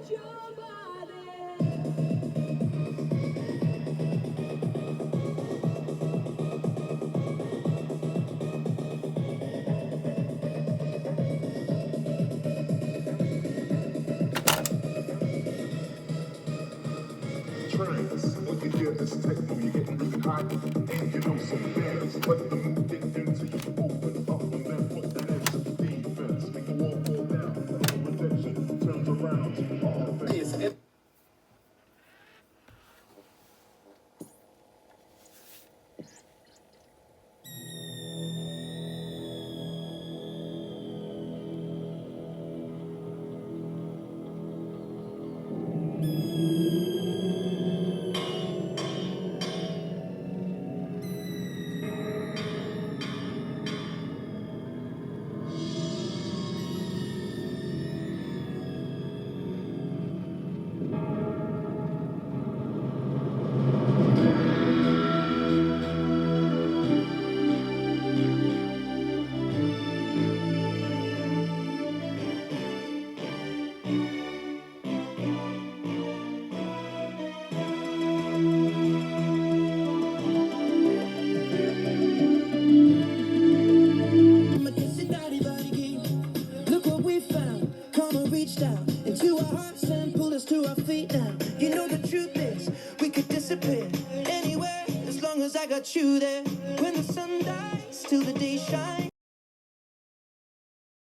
Trance, when you hear this techno, you're getting really hot, and you know some bands, but the mood get into you, open up and then put that into the defense, make the wall fall down, and the rejection turns around, all things. You there when the sun dies till the day shines.